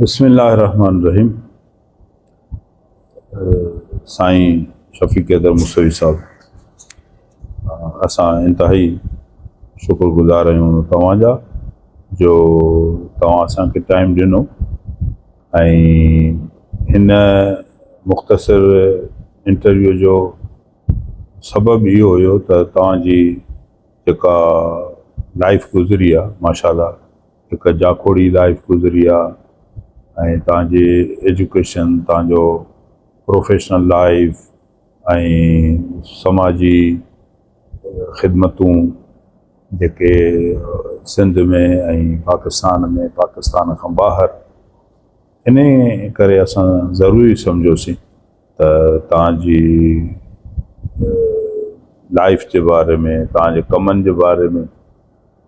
बिस्मिल्लाहिर्रहमानिर्रहीम। साईं शफ़ीक़ हैदर मूसवी साहब, असां इंतहाई शुक्रगुज़ार आहियूं तव्हांजा जो तव्हां असांखे टाइम ॾिनो ऐं हिन मुख़्तसिर इंटरव्यू जो सबबु इहो हुयो त तव्हांजी जेका लाइफ गुज़री आहे, माशाल्लाह हिकु जाखोड़ी लाइफ गुज़री आहे ऐं तव्हांजी एजुकेशन, तव्हांजो प्रोफेशनल लाइफ ऐं समाजी ख़िदमतूं जेके सिंध में ऐं पाकिस्तान खां ॿाहिरि, इन करे असां ज़रूरी सम्झोसीं त तव्हांजी लाइफ जे बारे में, तव्हांजे कमनि जे बारे में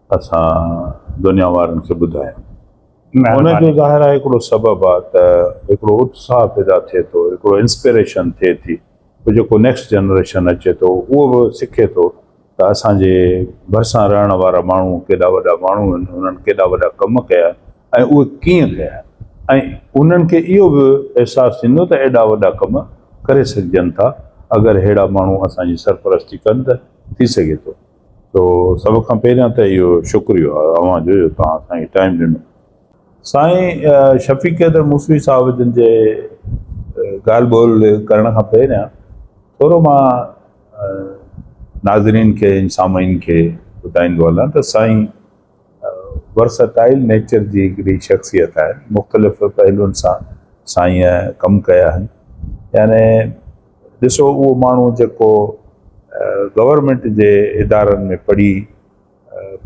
असां दुनिया वारनि खे ॿुधायूं। हुनजो ज़ाहिर आहे हिकिड़ो सबबु आहे त हिकिड़ो उत्साह पैदा थिए थो, हिकिड़ो इंस्पिरेशन थिए थी, जेको नेक्स्ट जनरेशन अचे थो उहो बि सिखे थो त असांजे भरिसां रहण वारा माण्हू केॾा वॾा माण्हू आहिनि, उन्हनि केॾा वॾा कम कया ऐं उहे कीअं कया, ऐं उन्हनि खे इहो बि अहसासु थींदो त एॾा वॾा कम करे सघजनि था अगरि अहिड़ा माण्हू असांजी सरपरस्ती कनि त थी सघे थो। तो सभ खां पहिरियां त इहो शुक्रियो आहे अव्हांजो जो तव्हां असांखे टाइम ॾिनो। साईं शफ़ीक़ हैदर मूसवी साहिब जिन जे ॻाल्हि ॿोल करण खां पहिरियां थोरो मां नाज़रीन खे, सामाईन खे ॿुधाईंदो हलां त साईं वर्सटाइल नेचर जी हिकिड़ी शख़्सियत आहे। मुख़्तलिफ़ पहलुनि सां साईं कमु कया आहिनि। याने ॾिसो, उहो माण्हू जेको गवर्नमेंट जे इदारनि में पढ़ी,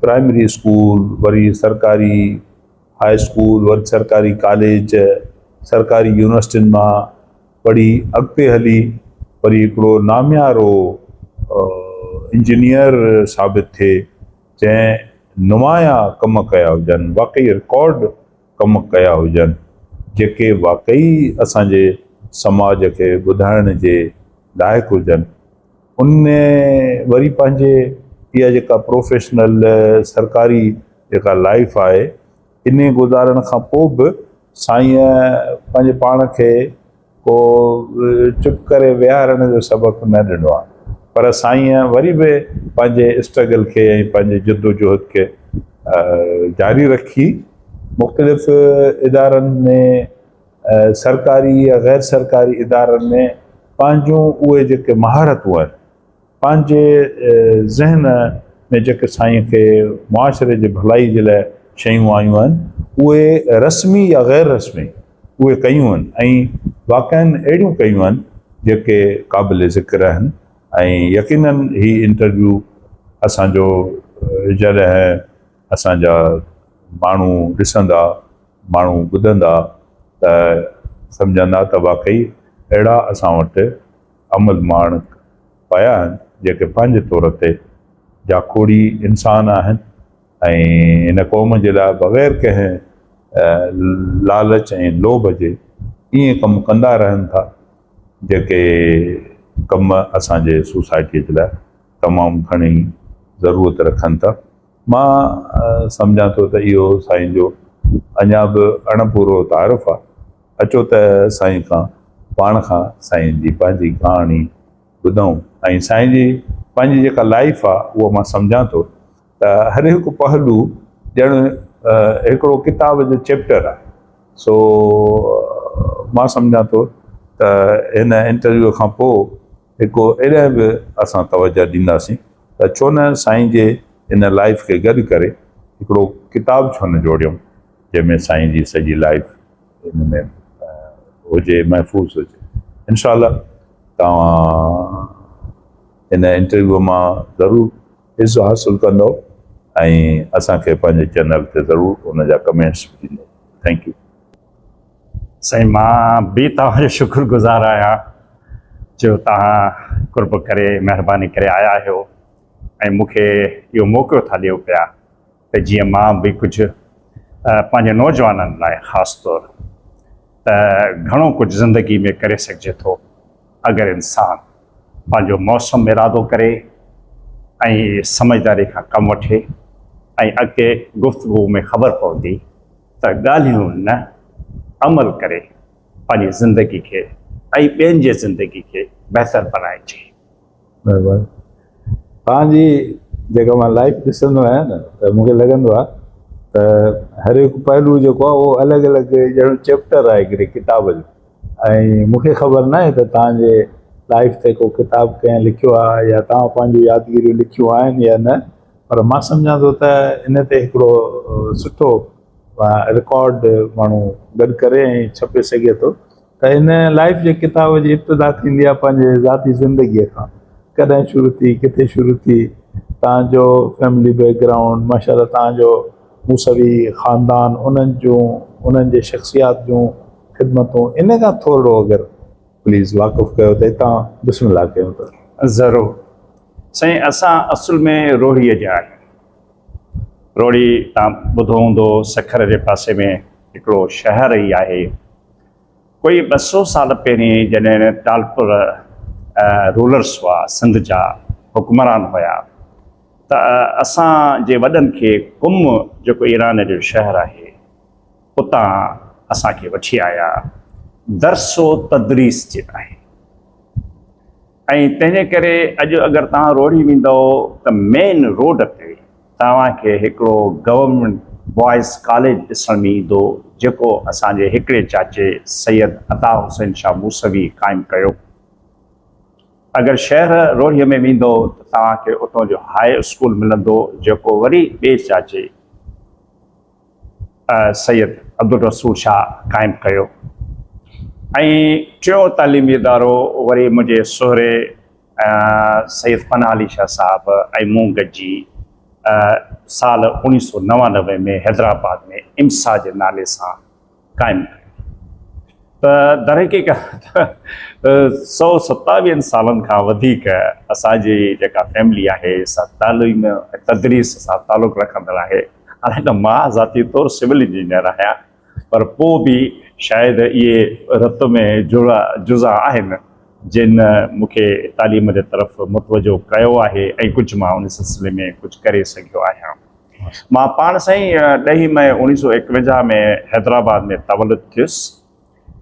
प्राइमरी स्कूल, वरी सरकारी हाई स्कूल, वरी सरकारी कॉलेज, सरकारी यूनिवर्सिटियुनि मां पढ़ी अॻिते हली वरी हिकिड़ो नामियारो इंजीनियर साबित थिए, जंहिं नुमाया कम कया हुजनि, वाक़ई रिकॉर्ड कम कया हुजनि, जेके वाक़ई असांजे समाज खे ॿुधाइण जे लाइक़ु हुजनि। उन वरी पंहिंजे इहा जेका प्रोफेशनल सरकारी जेका लाइफ आहे, इन गुज़ारण खां पोइ बि साईं पंहिंजे पाण खे को चुप करे विहारण जो सबक़ु न ॾिनो आहे, पर साईं वरी बि पंहिंजे स्ट्रगल खे ऐं पंहिंजे जद्दोजहद खे जारी रखी मुख़्तलिफ़ इदारनि में, सरकारी या गैर सरकारी इदारनि में पंहिंजूं उहे जेके महारतूं आहिनि, पंहिंजे ज़हन में जेके साईं खे मुआशरे जे भलाई जे लाइ शयूं आयूं आहिनि, उहे रस्मी या गैर रस्मी उहे कयूं आहिनि ऐं वाक़ई अहिड़ियूं कयूं आहिनि जेके क़ाबिल ज़िक्र आहिनि। ऐं यकीनन ही इंटरव्यू असांजो जॾहिं असांजा माण्हू ॾिसंदा, माण्हू ॿुधंदा त सम्झंदा त वाक़ई अहिड़ा असां वटि अमल माण्हू पाया आहिनि जेके पंहिंजे तौर ते जाखोड़ी इंसान आहिनि ऐं इन क़ौम जे लाइ बग़ैर कंहिं लालच ऐं लोभ जे ईअं कमु कंदा रहनि था, जेके कम असांजे सोसाइटीअ जे लाइ तमामु घणी ज़रूरत रखनि था। मां सम्झां थो त इहो साईं जो अञा बि अणपूरो तारीफ़ आहे। अचो त साईं खां, पाण खां साईं जी पंहिंजी कहाणी ॿुधूं ऐं साईं जी पंहिंजी जेका लाइफ आहे उहो मां सम्झां थो त हर हिकु पहलू ॼण हिकिड़ो किताब जो चैप्टर आहे। सो मां सम्झां थो त हिन इंटरव्यू खां पोइ हिकु एॾा बि असां तवजो ॾींदासीं त छो न साईं जे इन लाइफ खे गॾु करे हिकिड़ो किताब छो न जोड़ियूं, जंहिंमें साईं जी सॼी लाइफ इन में हुजे, महफ़ूज़ हुजे। इंशाअल्लाह तव्हां इन इंटरव्यू मां ज़रूरु हिसो हासिलु कंदो ऐं असांखे पंहिंजे चैनल ते ज़रूरु उन जा कमेंट्स ॾींदो। थैंक यू साईं। मां बि तव्हांजो शुक्रगुज़ार आहियां जो तव्हां कुर्ब करे, महिरबानी करे आया आहियो ऐं मूंखे इहो मौक़ो था ॾियो पिया त जीअं मां बि कुझु पंहिंजे नौजवाननि लाइ ख़ासि तौरु त घणो कुझु ज़िंदगी में करे सघिजे थो अगरि इंसान पंहिंजो मौसम इरादो करे ऐं समझदारी खां कमु वठे ऐं अॻिते गुफ़्तगू में ख़बर पवंदी त ॻाल्हियूं न अमल करे पंहिंजी ज़िंदगी खे ऐं ॿियनि जी ज़िंदगी खे बहितर बणाइजे। बराबरि। तव्हांजी जेका मां लाइफ ॾिसंदो आहियां न त मूंखे लॻंदो आहे त हर हिकु पहलू जेको आहे उहो अलॻि अलॻि ॼणो चैप्टर आहे हिकिड़ी किताब जो। ऐं मूंखे ख़बर न आहे त तव्हांजे लाइफ ते को किताबु कंहिं लिखियो आहे या तव्हां पंहिंजूं यादगिरियूं लिखियूं आहिनि या न, पर मां सम्झां थो त इन ते हिकिड़ो सुठो रिकॉर्ड माण्हू गॾु करे ऐं छपे सघे थो। त इन लाइफ जे किताब जी इब्तिदा थींदी आहे पंहिंजे ज़ाती ज़िंदगीअ खां, कॾहिं शुरू थी, किथे शुरू थी, तव्हांजो फैमिली बैकग्राउंड, माशाल्लाह तव्हांजो मूसवी ख़ानदान, उन्हनि जे शख़्सियात जूं ख़िदमतूं, इन खां थोरो अगरि प्लीज़ वाक़ुफ़ु कयो त हितां बिस्मिल्लाह कयूं था। ज़रूरु साईं, असां असुल में रोहिड़ीअ जा आहियूं। रोहिड़ी तव्हां ॿुधो हूंदो, सखर जे पासे में हिकिड़ो शहर ई आहे। कोई 200 साल पहिरीं जॾहिं टालपुर रूलर्स हुआ, सिंध जा हुक्मरान हुया, त असांजे वॾनि खे कुम जेको ईरान जो शहर आहे उतां असांखे वठी आया दर्सो तदरीस जे लाइ। ऐं तंहिंजे करे अॼु अगरि तव्हां रोहिड़ी वेंदव त मेन रोड ते तव्हांखे हिकिड़ो गवर्नमेंट बॉइज़ कॉलेज ॾिसण में ईंदो, जेको असांजे हिकिड़े चाचे सैयद अता हुसैन शाह मूसवी क़ाइमु कयो। अगरि शहर रोहिड़ीअ में वेंदो त तव्हांखे उतां जो हाई स्कूल मिलंदो, जेको वरी ॿिए चाचे सैयद अब्दुल रसूल शाह क़ाइमु कयो। ऐं टियों तालीमी इदारो वरी मुंहिंजे सोहरे सैयद पनाह अली शाह साहिबु ऐं मूं गॾिजी साल 1999 में हैदराबाद में इम्सा जे नाले सां क़ाइमु कयो। त दरहक़ीक़त 127 सालनि खां वधीक असांजी जेका फैमिली आहे सा तालीम तदरीस सां तालुक़ु रखंदड़ आहे। हाणे त मां ज़ाती तौरु सिविल इंजीनियर आहियां, पर पोइ बि शायदि इहे रत में जुज़ा आहिनि जिन मूंखे तालीम जे तरफ़ मुतवजो कयो आहे ऐं कुझु मां उन सिलसिले में कुझु करे सघियो आहियां। मां पाण साईं 10 मई 1951 में हैदराबाद में तवलुद थियुसि।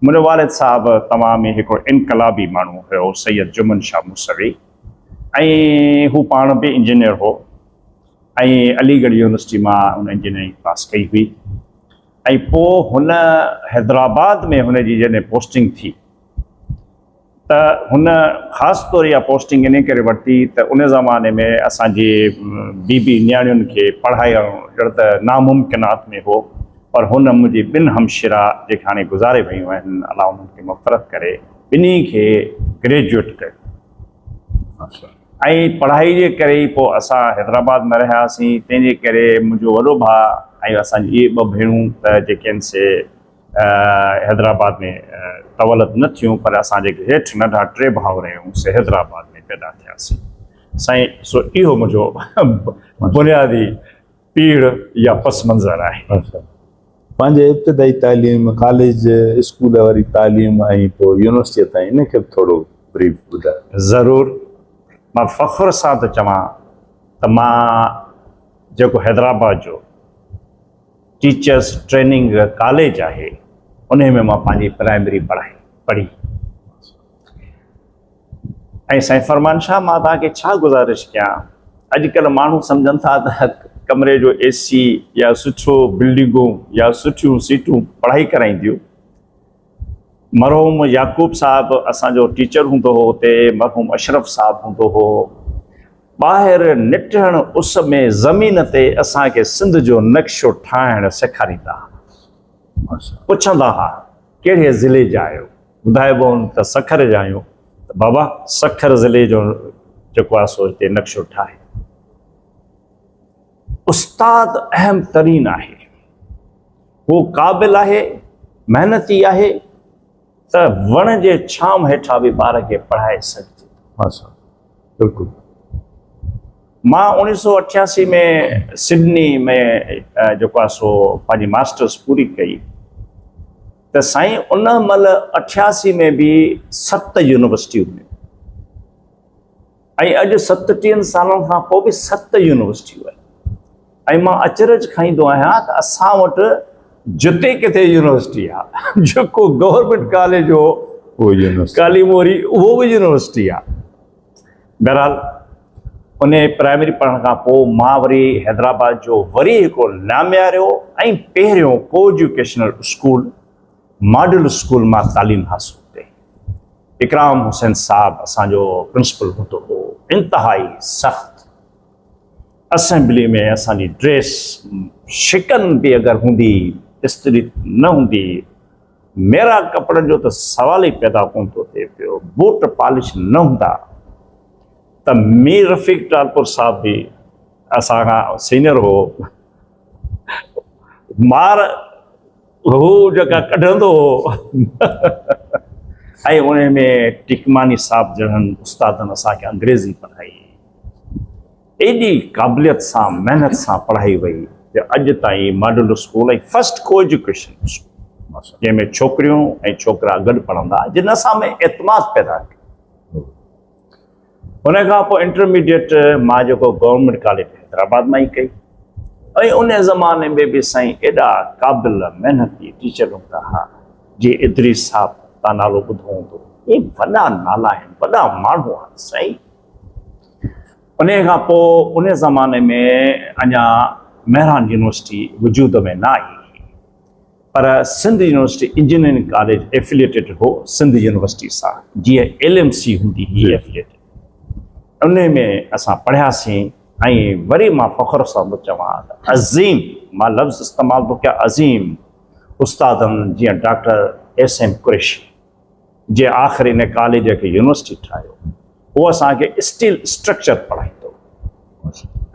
मुंहिंजो वालिद साहिबु तमामु ई हिकिड़ो इनकलाबी माण्हू हुयो, सैयद जुमन शाह मूसवी, ऐं हू पाण बि इंजीनियर हो ऐं अलीगढ़ यूनिवर्सिटी मां हुन इंजीनियरिंग पास कई हुई। ऐं पोइ हुन हैदराबाद में हुनजी जॾहिं पोस्टिंग थी त हुन ख़ासि तौरु इहा पोस्टिंग इन करे वरिती त उन ज़माने में असांजी बीबी नियाणियुनि खे पढ़ाइणु ॼण त नामुमकिनात में हो, पर हुन मुंहिंजी 2 हमशिरा जेके हाणे गुज़ारे वियूं आहिनि, अलाह उन्हनि खे मफ़रत करे, ॿिन्ही खे ग्रेजुएट कयो। ऐं पढ़ाई जे करे ई पोइ असां हैदराबाद में रहियासीं। तंहिंजे करे मुंहिंजो वॾो भाउ ऐं असांजी इहे 2 भेणूं त जेके आहिनि से हैदराबाद में तवलत न थियूं, पर असां जेके हेठि नंढा 3 भाउर आहियूं से हैदराबाद में पैदा थियासीं। साईं, सो इहो मुंहिंजो बुनियादी पीढ़ या पस मंज़र आहे। पंहिंजे इब्तिदाई तालीम, कॉलेज, स्कूल वारी तालीम ऐं पोइ यूनिवर्सिटीअ ताईं, इन खे थोरो ब्रीफ ॿुधायो। ज़रूरु। मां फ़ख्र सां थो चवां त मां जेको हैदराबाद जो टीचर्स ट्रेनिंग कॉलेज आहे उन में मां पंहिंजी प्राइमरी पढ़ी। ऐं साईं फरमान शाह, मां तव्हांखे छा गुज़ारिश कयां, अॼुकल्ह माण्हू सम्झनि था त कमरे जो AC या सुठो बिल्डिंगूं या सुठियूं सीटूं पढ़ाई कराईंदियूं। मरहूम याकूब साहिबु असांजो टीचर हूंदो हो हुते, मरहूम अशरफ साहिबु हूंदो हो। ॿाहिरि निटण उस में ज़मीन ते असांखे सिंध जो नक्शो ठाहिणु सेखारींदा। पुछंदा हुआ कहिड़े ज़िले जा आहियो, ॿुधाइबो त सखर जा आहियूं, त बाबा सखर ज़िले जो जेको आहे सो हिते नक्शो ठाहे। उस्ताद अहम तरीन आहे, उहो क़ाबिल आहे, महिनती आहे, त वण जे छांव हेठां बि ॿार खे पढ़ाए सघिजे। बिल्कुलु। मां 1988 में सिडनी में जेको आहे सो पंहिंजी मास्टर्स पूरी कई, त साईं उन महिल 88 में बि 7 यूनिवर्सिटियूं हुयूं ऐं अॼु 37 सालनि खां पोइ बि 7 यूनिवर्सिटियूं आहिनि। ऐं मां अचरज खाईंदो आहियां त असां वटि जिते किथे यूनिवर्सिटी आहे, जेको गवर्नमेंट कॉलेज हो वो यूनिवर्सिटी काली मोरी उहो बि यूनिवर्सिटी आहे। बहरहाल उन प्राइमरी पढ़ण खां पोइ मां वरी हैदराबाद जो वरी हिकिड़ो नामियारियो ऐं पहिरियों को एजुकेशनल स्कूल मॉडल स्कूल मां तालीम हासिल कई। इकराम हुसैन साहब असांजो प्रिंसिपल हूंदो हो, इंतिहाई सख़्तु। असेंबली में असांजी ड्रेस शिकन बि अगरि हूंदी, इस्त्री न हूंदी, मेरा कपिड़नि जो त सवाल ई पैदा कोन थो थिए पियो, बूट पॉलिश न हूंदा त मीर रफ़ीक टालपुर साहब बि असां खां सीनियर हो, मार हू जेका कढंदो हो ऐं उन में टिकमानी साहब जहिड़नि उस्तादनि असांखे अंग्रेज़ी पढ़ाई, एॾी क़ाबिलियत सां महिनत सां पढ़ाई वई जो अॼु ताईं मॉडल स्कूल ऐं फर्स्ट को एजुकेशन स्कूल जंहिंमें छोकिरियूं ऐं छोकिरा गॾु पढ़ंदा, जिन असां में एतमाद पैदा कयो। उन खां पोइ इंटरमीडिएट मां जेको गवर्नमेंट कॉलेज हैदराबाद मां ई कई, ऐं उन ज़माने में बि साईं एॾा क़ाबिल महिनती टीचर हूंदा हुआ, जीअं इदरीस साहब तव्हां नालो ॿुधो हूंदो, इहे वॾा नाला आहिनि, वॾा माण्हू आहिनि साईं। उन खां पोइ उन ज़माने में अञा महरान यूनिवर्सिटी वजूद में न आई, पर Sindh university engineering college affiliated हो सिंध यूनिवर्सिटी सां, जीअं LMC हूंदी हुई एफिलिएटेड। उन में असां पढ़ियासीं ऐं वरी मां फ़ख्र सां थो चवां त अज़ीम, मां लफ़्ज़ इस्तेमालु थो कयां, अज़ीम उस्तादनि जीअं डॉक्टर SM कुरैशी, जे आख़िर इन कॉलेज खे यूनिवर्सिटी ठाहियो, उहो असांखे स्टील स्ट्रक्चर पढ़ाईंदो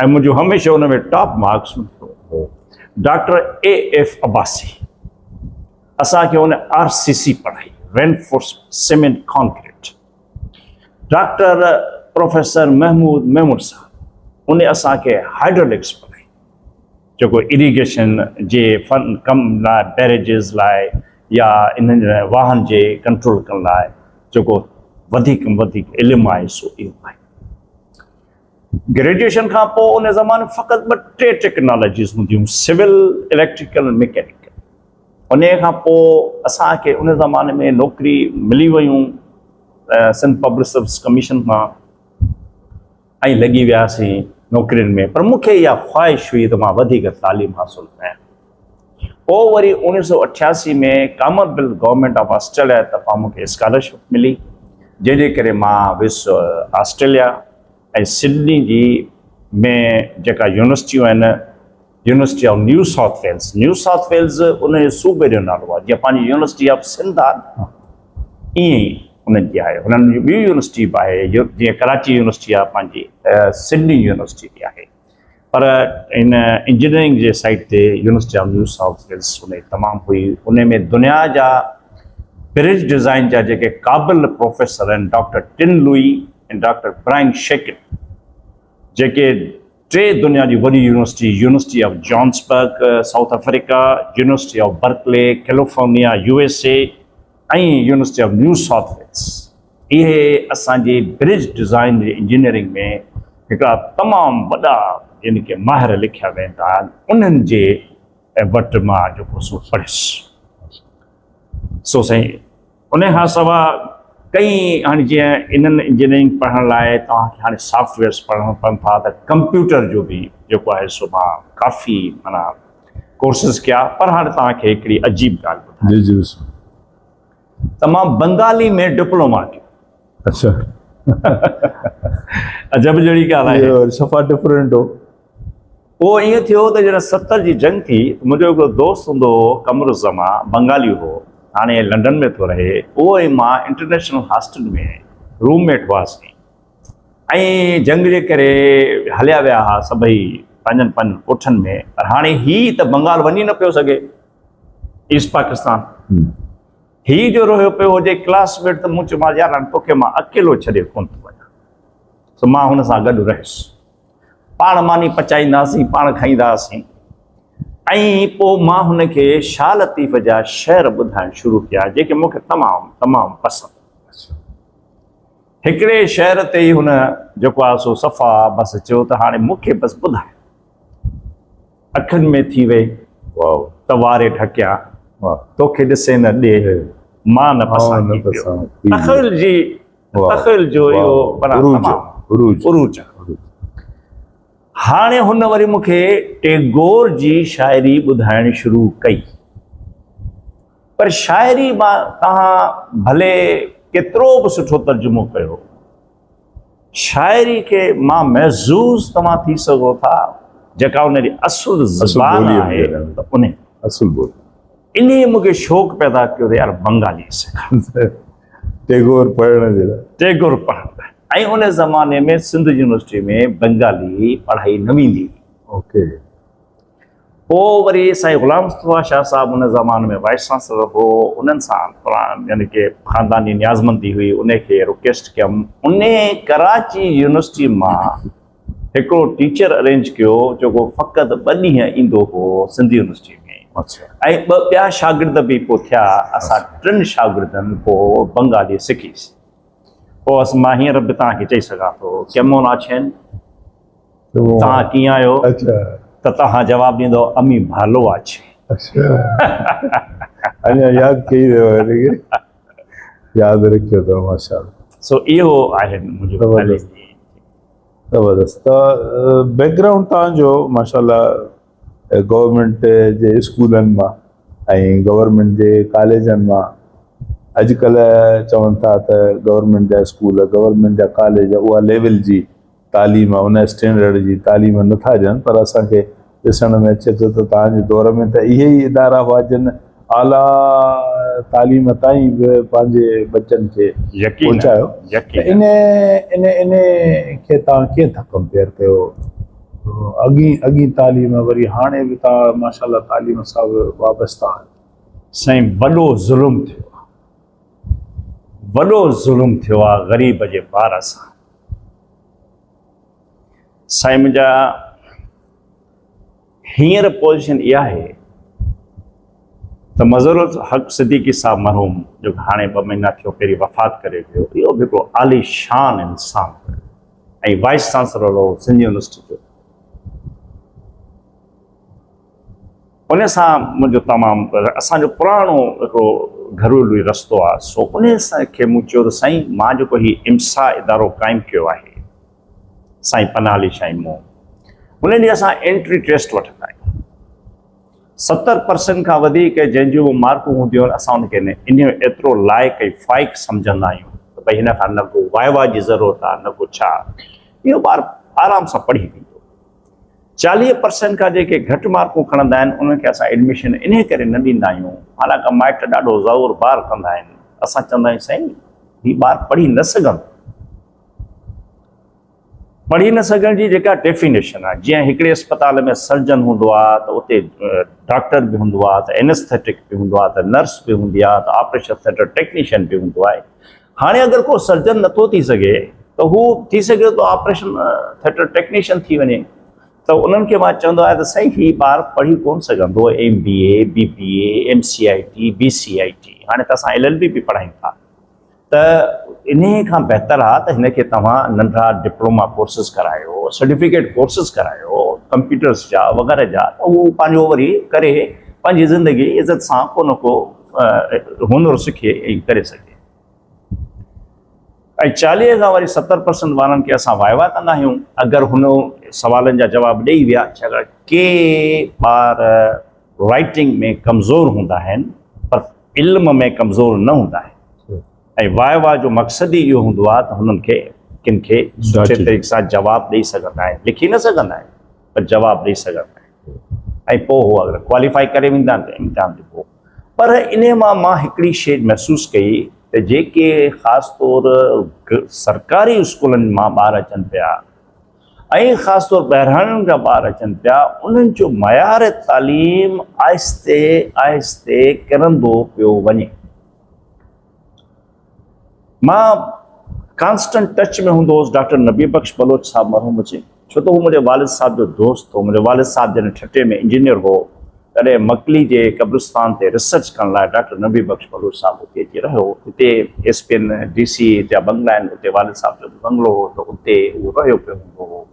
ऐं मुंहिंजो हमेशह उन में टॉप मार्क्स हो। डॉक्टर AF अब्बासी असांखे उन RCC पढ़ाई, reinforced cement concrete. Doctor professor Mahmood Sahab उन असांखे हाइड्रोलिक्स पढ़ाई, जेको इरिगेशन जे फन कम लाइ, बैरेजिस लाइ या इन्हनि वाहन जे कंट्रोल करण लाइ जेको वधीक में वधीक इल्मु आहे सो इहो आहे। ग्रेजुएशन खां पोइ उन ज़माने फ़क़ति 2-3 टेक्नोलॉजीज़ हूंदियूं, सिविल, इलेक्ट्रिकल, मैकेनिकल। उन खां पोइ असांखे उन ज़माने में नौकिरी मिली वयूं सिंध पब्लिक सर्विस कमीशन मां, ऐं लॻी वियासीं नौकिरियुनि में, पर मूंखे इहा ख़्वाहिश हुई त मां वधीक तालीम हासिलु कयां। पोइ वरी 1988 में कॉमनवेल्थ गवर्नमेंट ऑफ ऑस्ट्रेलिया तरफ़ां मूंखे स्कॉलरशिप मिली, जंहिंजे करे मां वियुसि ऑस्ट्रेलिया ऐं सिडनी जी में जेका यूनिवर्सिटियूं आहिनि, university of New South Wales, New South Wales उन जे सूबे जो नालो आहे, जीअं पंहिंजी यूनिवर्सिटी ऑफ सिंध आहे ईअं ई उन्हनि जी आहे। हुननि जी ॿी यूनिवर्सिटी बि आहे, जीअं कराची यूनिवर्सिटी आहे पंहिंजी, सिडनी यूनिवर्सिटी बि आहे, पर इन इंजीनियरिंग जे साइड ते university of New South Wales उन तमामु हुई। उन में दुनिया जा ब्रिज डिज़ाइन जा जेके क़ाबिल प्रोफेसर आहिनि, डॉक्टर टिन लुई ऐं डॉक्टर ब्रायन शेकिन, जेके 3 दुनिया जी वॾी university, university of Johannesburg South Africa, university of Berkeley California USA ऐं university of New South Wales, इहे असांजी ब्रिज डिज़ाइन जी इंजीनियरिंग में हिकिड़ा तमामु वॾा यानी कि माहिर लिखिया वेंदा आहिनि, उन्हनि जे वटि मां जेको सो पढ़ियुसि। सो साईं उन खां सवाइ कई हाणे जीअं इन्हनि इंजीनियरिंग पढ़ण लाइ तव्हांखे हाणे सॉफ्टवेयर्स पढ़णु पवनि था, त कंप्यूटर जो बि जेको आहे सो मां काफ़ी माना कोर्सिस कया। पर हाणे तव्हांखे हिकिड़ी अजीब ॻाल्हि ॿुधायां त मां बंगाली में डिप्लोमा कयो। अच्छा अजब जहिड़ी ॻाल्हि आहे, सफ़ा डिफरेंट हो। उहो ईअं थियो त जॾहिं 70 जी जंग थी, मुंहिंजो हिकिड़ो दोस्त हूंदो हो कमरुज़्ज़मा, बंगाली हो, हाणे लंडन में थो रहे, उहो ऐं मां इंटरनेशनल हॉस्टल में रूममेट हुआसीं ऐं जंग जे करे हलिया विया हुआ सभई पंहिंजनि कोठनि में। पर हाणे ही त बंगाल वञी न पियो सघे, ईस्ट पाकिस्तान, ही जो रहियो पियो हुजे क्लासमेट, त मूं चयोमांसि यार हाणे तोखे मां अकेलो छॾे कोन थो वञा, त मां हुन सां गॾु रहियुसि। पाण मानी पचाईंदासीं, पाण खाईंदासीं, ऐं पोइ मां हुनखे शाह लतीफ़ जा शेर ॿुधाइण शुरू कया, जेके मूंखे तमामु तमामु पसंदि। हिकिड़े शेर ते ई हुन जेको आहे सो सफ़ा बसि चयो त हाणे मूंखे बसि ॿुधाए। अखियुनि में थी वई वाह, त वारे ठकिया वाह तोखे ॾिसे न ॾे मां न पसंदि न पसंदि तख़यल जी वाह, तख़यल जो इहो वाह, माना उरूज, तमामु उरूज, उरूज उरूज। हाणे हुन वरी मूंखे टैगोर जी शाइरी ॿुधाइण शुरू कई पर शाइरी मां तव्हां भले केतिरो बि सुठो तर्जुमो कयो शाइरी खे मां महज़ूज़ तव्हां थी सघो था जेका उन जी असुल ज़बान ॿोलीअ में आहे ॼाणो। त उन असुल बोल इन मूंखे शौक़ु पैदा कयो त यार बंगाली सिखां टैगोर पढ़ण जे लाइ टैगोर पढ़ण ऐं उन ज़माने में सिंध यूनिवर्सिटी में बंगाली पढ़ाई न वेंदी हुई ओके पोइ वरी साईं ग़ुलाम मुस्तफ़ा शाह साहिबु उन ज़माने में वाइस चांसलर हो उन्हनि सां यानी कि ख़ानदानी न्याज़मंदी हुई उनखे रिक्वेस्ट कयमि उन कराची यूनिवर्सिटी मां हिकिड़ो टीचर अरेंज कयो जेको फ़क़ति 2 ॾींहं ईंदो हो सिंध यूनिवर्सिटी में अच्छा ऐं 2 ॿिया शागिर्द बि पोइ थिया असां 3 शागिर्दनि पोइ बंगाली सिखीसीं पोइ मां हींअर बि तव्हांखे चई सघां थो केमोन आछेन तव्हां कीअं आहियो अच्छा त तव्हां जवाबु ॾींदो अमी भालो आछे अच्छा अञा यादि कई रहियो यादि रखियो अथव माशाल्लाह सो इहो आहे मुंहिंजो ज़बरदस्त ज़बरदस्त त बैकग्राउंड तव्हांजो माशाल्लाह गवर्नमेंट जे स्कूलनि मां ऐं गवर्नमेंट जे कॉलेजनि मां अॼुकल्ह चवनि था त गवर्नमेंट जा स्कूल गवर्नमेंट जा कॉलेज उहा लेवल जी तालीम उन स्टैंडर्ड जी तालीम नथा ॾियनि पर असांखे ॾिसण में अचे थो त तव्हांजे दौर में त इहे ई इदारा हुआ जिन आला तालीम ताईं बि पंहिंजे बच्चनि खे पहुचायो त इन इन इन खे तव्हां कीअं था कंपेयर कयो अॻी तालीम वरी हाणे बि तव्हां माशाल्लाह तालीम सां बि वाबस्ता आहियो साईं वॾो ज़ुल्म थियो आहे ग़रीब जे ॿार सां साईं मुंहिंजा हींअर पोज़ीशन इहा आहे त मज़रूर हक़ सिद्दीकी साहब मरहूम जो हाणे 2 महीना थियो पहिरीं वफ़ात करे वियो इहो बि हिकिड़ो आलीशान इंसान ऐं वाइस चांसलर हो सिंध यूनिवर्सिटी जो उन सां मुंहिंजो तमामु असांजो पुराणो हिकिड़ो घरेलू रस्तो आहे सो उन खे मूं चयो त साईं मां जेको हीउ इम्सा इदारो क़ाइमु कयो आहे साईं पनाह अली शाह मूं उन ॾींहुं असां एंट्री टेस्ट वठंदा आहियूं 70% खां वधीक जंहिंजूं मार्कूं हूंदियूं आहिनि असां उनखे इन एतिरो लाइक़ु ऐं फ़ाइक़ सम्झंदा आहियूं त भई हिन खां न को वाइवा जी ज़रूरत आहे न को छा इहो ॿारु आराम सां पढ़ी वेंदो 40% खां जेके घटि मार्कूं खणंदा आहिनि उन्हनि खे असां एडमिशन इन करे न ॾींदा आहियूं हालांकि माइट ॾाढो ज़ोर बार कंदा आहिनि असां चवंदा आहियूं साईं हीउ ॿार पढ़ी न सघनि पढ़ी न सघण जी जेका डेफिनेशन आहे जीअं हिकिड़े अस्पताल में सर्जन हूंदो आहे त उते डॉक्टर बि हूंदो आहे त एनेस्थेटिक बि हूंदो आहे त नर्स बि हूंदी आहे त ऑपरेशन थिएटर टेक्नीशियन बि हूंदो आहे हाणे अगरि को सर्जन नथो थी सघे त हू थी सघे थो ऑपरेशन थिएटर टेक्नीशियन थी वञे त उन्हनि खे मां चवंदो आहियां त साईं हीउ ॿारु पढ़ी कोन सघंदो MBA BBA MCIT BCIT हाणे त असां LLB बि पढ़ायूं था त इन खां बहितर आहे त हिनखे तव्हां नंढा डिप्लोमा कोर्सिस करायो सर्टिफिकेट कोर्सिस करायो कंप्यूटर्स जा वग़ैरह जा त उहो पंहिंजो वरी करे पंहिंजी ज़िंदगी इज़त सां को न को हुनर सिखे ऐं करे सघे ऐं 40 खां वरी 70% वारनि खे असां वाइवा कंदा आहियूं अगरि हुन सवालनि जा जवाब ॾेई विया छाकाणि के ॿार राइटिंग में कमज़ोर हूंदा आहिनि पर इल्म में कमज़ोर न हूंदा आहिनि ऐं वाइवा जो मक़सदु ई इहो हूंदो आहे त हुननि खे किन खे सुठे तरीक़े सां जवाबु ॾेई सघंदा आहिनि लिखी न सघंदा आहिनि पर जवाबु ॾेई सघंदा आहिनि ऐं पोइ हू अगरि क्वालिफाई करे वेंदा आहिनि त इम्तिहान ते पोइ पर इन मां हिकिड़ी शइ महसूसु कई त जेके ख़ासि तौर सरकारी स्कूलनि मां ॿार अचनि पिया ऐं ख़ासि तौर ॿाहिराणनि जा ॿार अचनि पिया उन्हनि जो मयार तालीम आहिस्ते आहिस्ते किरंदो पियो वञे मां कॉन्स्टेंट टच में हूंदो हुउसि डॉक्टर नबी बख्श बलोच साहब मरहूम हुजे छो त हू मुंहिंजे वालिद साहब जो दोस्त हो मुंहिंजे वालिद साहब जॾहिं ठटे में इंजीनियर हो तॾहिं मकली जे कब्रिस्तान ते रिसर्च करण लाइ डॉक्टर नबी बख्श बलोच साहब हुते अची रहियो हिते SPN DC जा बंगला आहिनि उते वालिद साहब जो बंगलो हो त उते उहो रहियो पियो हूंदो हो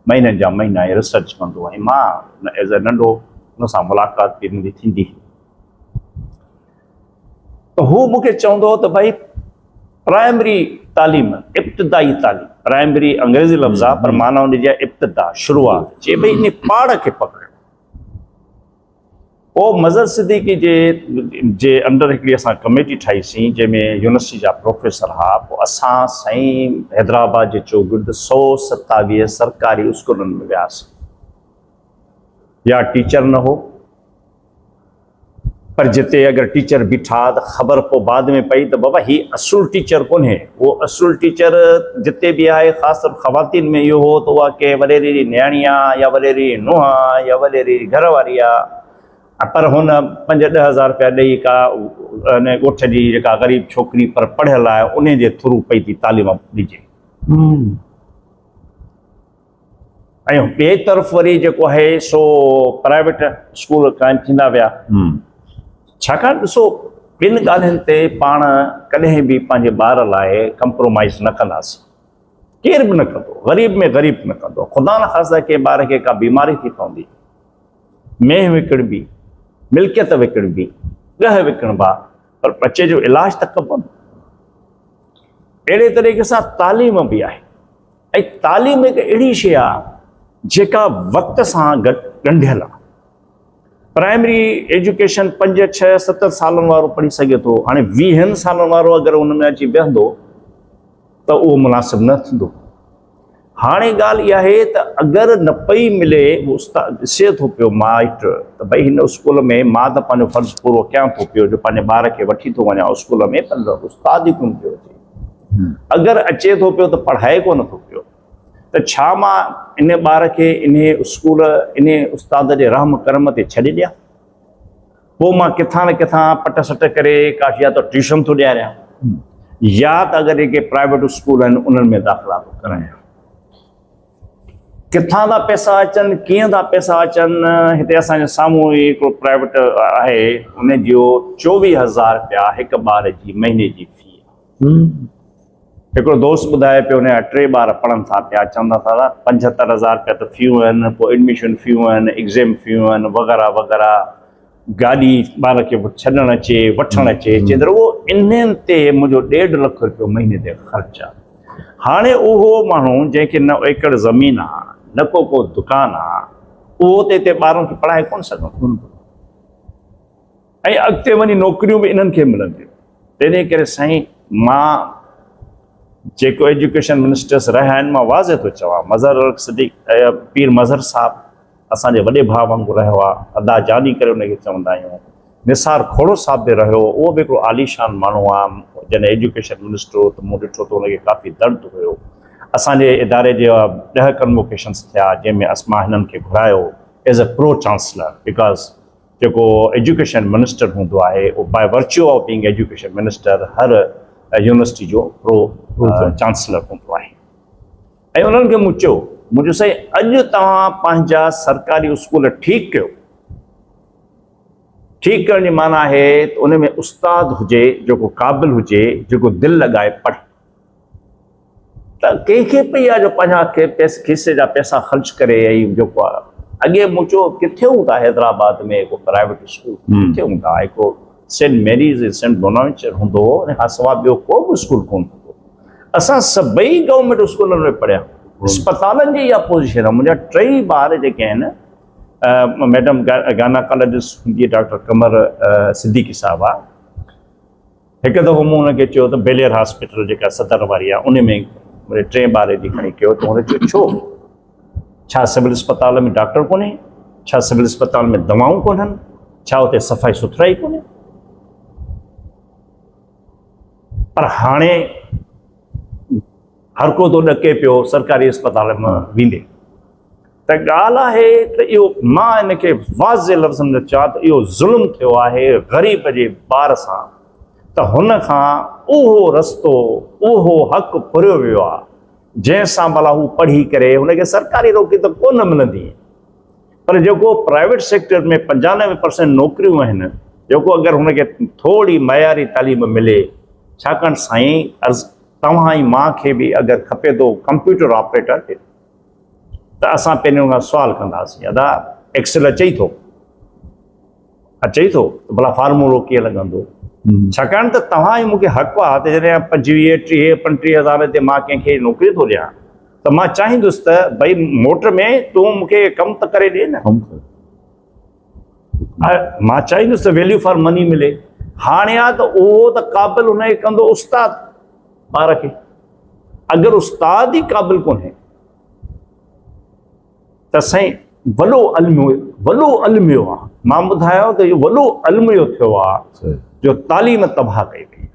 महीननि जा महीना रिसर्च कंदो ऐं मां एज़ अ नंढो हुन सां मुलाक़ात बि मुंहिंजी थींदी। त हू मूंखे चवंदो त भई प्राइमरी तालीम, इब्तिदाई तालीम, प्राइमरी अंग्रेज़ी लफ़्ज़ आहे पर माना हुनजी आहे इब्तिदा, शुरूआत, चए भई इन पाड़ खे पकड़। पोइ मज़हर सिद्दीकी जे अंडर हिकिड़ी असां कमेटी ठाहीसीं जंहिंमें यूनिवर्सिटी जा प्रोफेसर हुआ। पोइ असां साईं हैदराबाद जे चौगिर्द 127 सरकारी स्कूलनि में वियासीं। या टीचर न हो, पर जिते अगरि टीचर बीठा त ख़बर पोइ बाद में पई त बाबा हीउ असुल टीचर कोन्हे। उहो असुल टीचर जिते बि आहे ख़ासि तौर ख़वातीन में इहो हो त उहा के वॾेरी न्याणी आहे या वॾेरी नुंहुं आहे या वॾेरी घरवारी आहे, पर हुन 5-10 हज़ार रुपया ॾेई का ॻोठ जी जेका ग़रीब छोकिरी पर पढ़ियल आहे उन जे थ्रू पई थी तालीम ॾिजे। ऐं ॿिए तरफ़ वरी जेको आहे सो प्राइवेट स्कूल क़ाइमु थींदा विया। छाकाणि ॾिसो ॿिनि ॻाल्हियुनि ते पाण कॾहिं बि पंहिंजे ॿार लाइ कंप्रोमाइज़ न कंदासीं, केर बि न कंदो, ग़रीब में ग़रीब न कंदो। ख़ुदा न ख़ासिदा के ॿार खे का बीमारी थी पवंदी, मेंह विकिणबी, मिल्कियत विकिणबी, ॻह विकिणबा, पर बचे जो इलाज त कबो न। अहिड़े तरीक़े सां तालीम बि आहे। ऐं तालीम हिकु अहिड़ी शइ आहे जेका वक़्त सां ॻंढियल आहे। प्राइमरी एजुकेशन 5, 6, 7 सालनि वारो पढ़ी सघे थो, हाणे 20 सालनि वारो अगरि हुन में अची विहंदो त उहो मुनासिबु न थींदो। हाणे ॻाल्हि इहा आहे त अगरि न पई मिले, उस्ताद ॾिसे थो पियो माइट त भई हिन स्कूल में मां त पंहिंजो फ़र्ज़ु पूरो कयां थो पियो जो पंहिंजे ॿार खे वठी थो वञा स्कूल में, पर उस्ताद ई कोन पियो अचे। अगरि अचे थो पियो त पढ़ाए कोन थो पियो, त छा मां इन ॿार खे इन स्कूल इन उस्ताद जे रहम करम ते छॾे ॾियां? पोइ मां किथां न किथां पट सट करे का या त ट्यूशन थो ॾियारियां या त अगरि जेके प्राइवेट स्कूल आहिनि उन्हनि में दाख़िला थो करायां। किथां था पैसा अचनि, कीअं था पैसा अचनि? हिते असांजे साम्हूं ई हिकिड़ो प्राइवेट आहे, उन जो 24,000 रुपया हिकु ॿार जी महीने जी फी आहे। हिकिड़ो दोस्त ॿुधाए पियो, हुनजा 3 ॿार पढ़नि था पिया, चवंदा था 75,000 रुपया त फ़ियूं आहिनि, पोइ एडमिशन फ़ियूं आहिनि, एग्ज़ाम फ़ियूं आहिनि वग़ैरह वग़ैरह, गाॾी ॿार खे छॾणु अचे वठणु अचे, चए उहो इन्हनि ते मुंहिंजो 1.5 लख रुपयो महीने ते ख़र्चु आहे। हाणे उहो माण्हू जंहिंखे न एकड़ ज़मीन आहे, न को दुकानु आहे, उहो त हिते ॿारनि खे पढ़ाए कोन सघंदो। ऐं अॻिते वञी नौकरियूं बि इन्हनि खे मिलंदियूं। तंहिं करे साईं मां जेको एजुकेशन मिनिस्टर्स रहिया आहिनि, मां वाज़े थो चवां, मज़हर सिद्दीक पीर मज़हर साहिबु असांजे वॾे भाउ वांगुरु रहियो आहे, अदा जानी करे उनखे चवंदा आहियूं। निसार खोड़ो साहिबु बि रहियो, उहो बि हिकिड़ो आलीशान माण्हू आहे। जॾहिं एजुकेशन मिनिस्टर हो त मूं ॾिठो त हुनखे काफ़ी दर्द हुयो। असांजे इदारे जा 10 कन्वोकेशन्स थिया जंहिंमें मां हिननि खे घुरायो as a pro chancellor, because जेको एजुकेशन मिनिस्टर हूंदो आहे उहो by virtue of being education minister हर यूनिवर्सिटी जो प्रो चांसलर हूंदो आहे। ऐं उन्हनि खे मूं चयो, मुंहिंजो साईं अॼु तव्हां पंहिंजा सरकारी स्कूल ठीकु कयो। ठीकु करण जी माना आहे त उन में उस्ताद हुजे जेको क़ाबिल हुजे, जेको दिलि लॻाए पढ़े। त कंहिंखे पई आहे जो पंहिंजा खीसे जा पैसा ख़र्च करे ऐं जेको आहे अॻे मूं चयो किथे हूंदा हैदराबाद में हिकु प्राइवेट स्कूल किथे हूंदा? हिकु सेंट मेरीज़ सेंट बोनावेंचर हूंदो हो, हिन खां सवाइ ॿियो को बि स्कूल कोन हूंदो। असां सभई गवर्नमेंट स्कूलनि में पढ़िया। अस्पतालनि जी इहा पोज़ीशन आहे। मुंहिंजा 3 ॿार जेके आहिनि, मैडम गायनाकोलॉजिस्ट हूंदी आहे डॉक्टर कमर सिद्दीकी साहिबा। हिकु दफ़ो मूं हुनखे चयो त बेलियर हॉस्पिटल जेका सदर वारी आहे उन में मुंहिंजे 3 ॿार जी खणी कयो, त हुन चयो छो? छा सिविल अस्पताल में डॉक्टर कोन्हे? छा सिविल अस्पताल में दवाऊं कोन्हनि? छा हुते सफ़ाई सुथराई कोन्हे? पर हाणे हर को थो ॾके पियो सरकारी अस्पताल में वेंदे। त ॻाल्हि आहे त इहो मां हिनखे वाज़े लफ़्ज़नि में चवां त इहो ज़ुल्म थियो आहे ग़रीब जे ॿार सां, त हुन खां उहो रस्तो उहो हक़ु फुरियो वियो आहे जंहिंसां भला हू पढ़ी करे हुनखे सरकारी नौकरी त कोन मिलंदी। पर जेको प्राइवेट सेक्टर में 95% नौकरियूं आहिनि, जेको अगरि हुनखे थोरी मयारी तालीम मिले, छाकाणि साईं तव्हां ई मां खे बि अगरि खपे थो कंप्यूटर ऑपरेटर, त असां पंहिंजो खां सुवाल कंदासीं, अदा एक्सेल अचे थो? अचे थो त भला फार्मूलो कीअं लॻंदो, छाकाणि त तव्हां मूंखे हक़ु आहे त जॾहिं 25, 30, 35,000 ते मां कंहिंखे नौकिरी थो ॾियां त मां चाहींदुसि त भई मोट में तूं मूंखे कमु त करे ॾे न। मां चाहींदुसि त वैल्यू फॉर मनी मिले। हाणे आहे त उहो त क़ाबिल हुनखे कंदो उस्ताद ॿार खे। अगरि उस्ताद ई क़ाबिल कोन्हे त साईं वॾो अलमियो आहे। मां ॿुधायो त इहो वॾो अलमियो थियो आहे जो तालीम तबाह कई वई।